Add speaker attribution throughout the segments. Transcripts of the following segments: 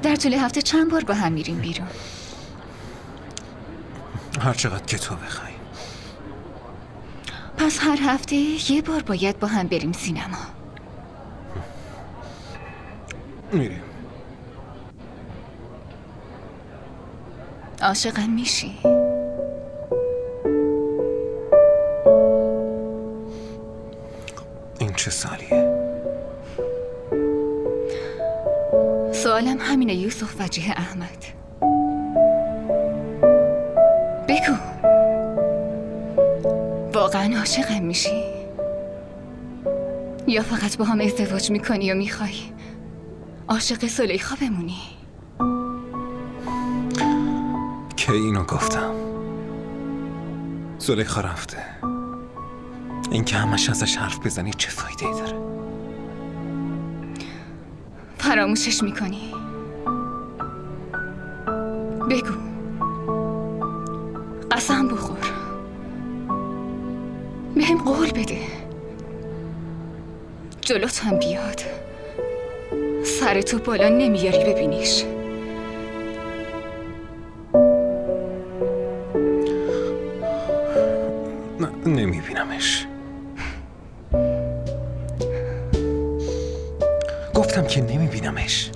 Speaker 1: در طول هفته چند بار با هم میریم بیرون؟
Speaker 2: هر چقدر که تو بخوای.
Speaker 1: پس هر هفته یه بار باید با هم بریم سینما.
Speaker 2: میریم.
Speaker 1: عاشقم میشی؟
Speaker 2: این چه سالیه؟
Speaker 1: سوالم همینه یوسف وجیه احمد. بگو، واقعا عاشقم میشی؟ یا فقط با هم ازدواج میکنی و میخوای عاشق زلیخا بمونی؟
Speaker 2: که اینو گفتم. زلیخا رفته. این که همش ازش حرف بزنی چه فایده ای داره؟
Speaker 1: فراموشش میکنی؟ بگو، قسم بخور، بهم قول بده جلوت هم بیاد سر تو بالا نمیاری ببینیش.
Speaker 2: نمیبینمش. گفتم که نمیبینمش.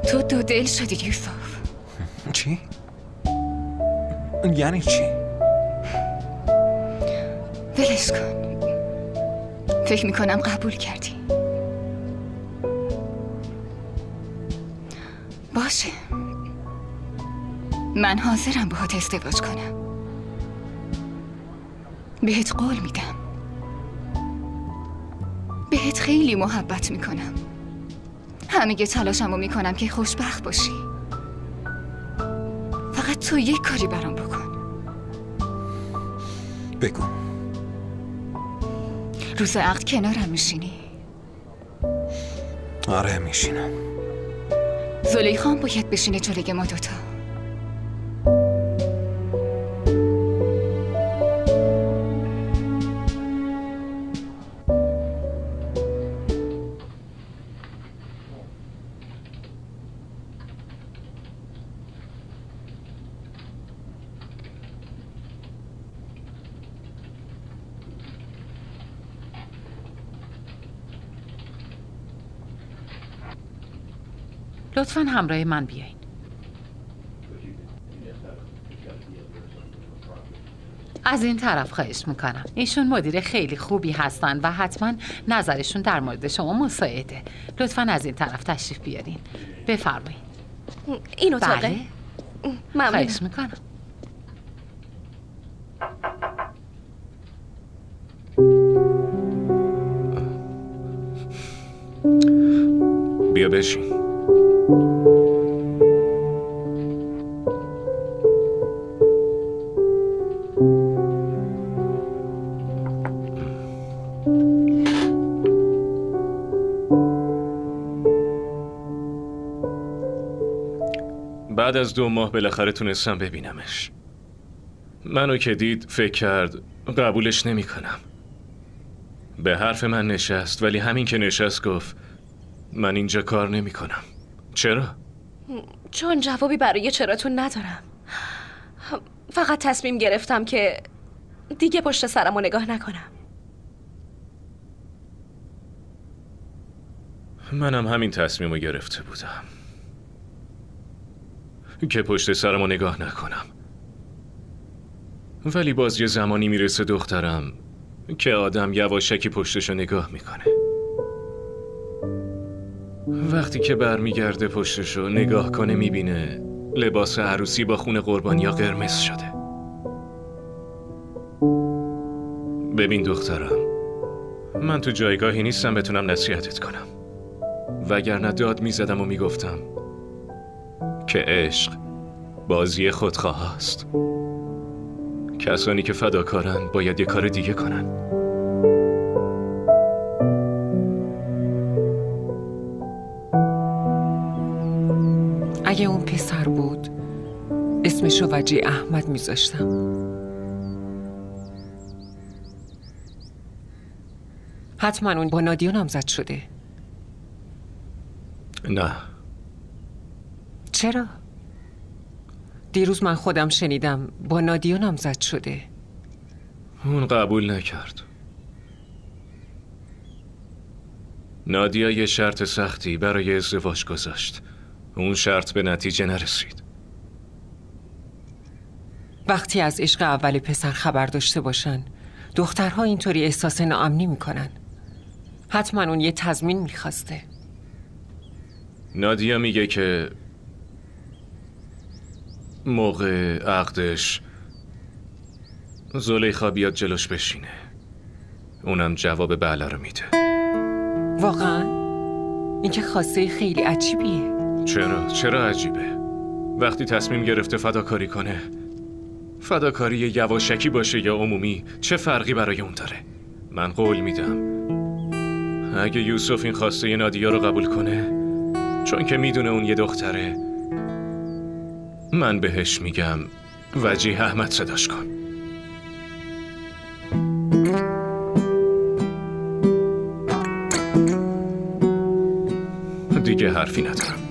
Speaker 1: تو دو دل شدی یوسف.
Speaker 2: چی؟ یعنی چی؟
Speaker 1: ولش کن. فکر میکنم قبول کردی. باشه، من حاضرم باهات ازدواج کنم. بهت قول میدم. بهت خیلی محبت میکنم. همه تلاشمو میکنم که خوشبخت باشی. فقط تو یک کاری برام بکن.
Speaker 2: بگو.
Speaker 1: روز عقد کنارم میشینی؟
Speaker 2: آره میشینم.
Speaker 1: زلیخا هم باید بشینه جلوی ما دوتا.
Speaker 3: لطفاً همراه من بیاین. از این طرف خواهش میکنم. ایشون مدیر خیلی خوبی هستن و حتما نظرشون در مورد شما مساعده. لطفاً از این طرف تشریف بیارین. بفرمایید.
Speaker 4: این اتاقه؟
Speaker 3: بله.
Speaker 4: ممنونم.
Speaker 3: خواهش میکنم.
Speaker 5: بیا بشین. بعد از 2 ماه بالاخره تونستم ببینمش. منو که دید فکر کرد قبولش نمی کنم. به حرف من نشست، ولی همین که نشست گفت من اینجا کار نمی کنم. چرا؟
Speaker 4: چون جوابی برای چراتون ندارم. فقط تصمیم گرفتم که دیگه پشت سرمو نگاه نکنم.
Speaker 5: منم همین تصمیمو گرفته بودم که پشت سرمو نگاه نکنم. ولی باز یه زمانی میرسه دخترم که آدم یواشکی پشتشو نگاه میکنه. وقتی که برمیگرده پشتشو نگاه کنه میبینه لباس عروسی با خون قربانیا قرمز شده. ببین دخترم، من تو جایگاهی نیستم بتونم نصیحتت کنم، وگرنه داد میزدم و میگفتم که عشق بازی خودخواه است. کسانی که فداکارن باید یه کار دیگه کنن.
Speaker 6: اگه اون پسر بود اسمشو وجیه احمد میذاشتم. حتما اون با نادیا نامزد شده.
Speaker 5: نه.
Speaker 6: چرا؟ دیروز من خودم شنیدم با نادیا نامزد شده.
Speaker 5: اون قبول نکرد. نادیا یه شرط سختی برای ازدواج گذاشت. اون شرط به نتیجه نرسید.
Speaker 6: وقتی از عشق اول پسر خبر داشته باشن، دخترها اینطوری احساس ناامنی میکنن. حتما اون یه تضمین میخواسته.
Speaker 5: نادیا میگه که موقع عقدش زلیخا بیاد جلوش بشینه. اونم جواب بله رو میده.
Speaker 6: واقعا؟ این که خواسته خیلی عجیبیه.
Speaker 5: چرا عجیبه؟ وقتی تصمیم گرفته فداکاری کنه، فداکاری یواشکی باشه یا عمومی، چه فرقی برای اون داره؟ من قول میدم اگه یوسف این خواسته نادیا رو قبول کنه، چون که میدونه اون یه دختره، من بهش میگم وجیه احمد صداش کن. دیگه حرفی ندارم.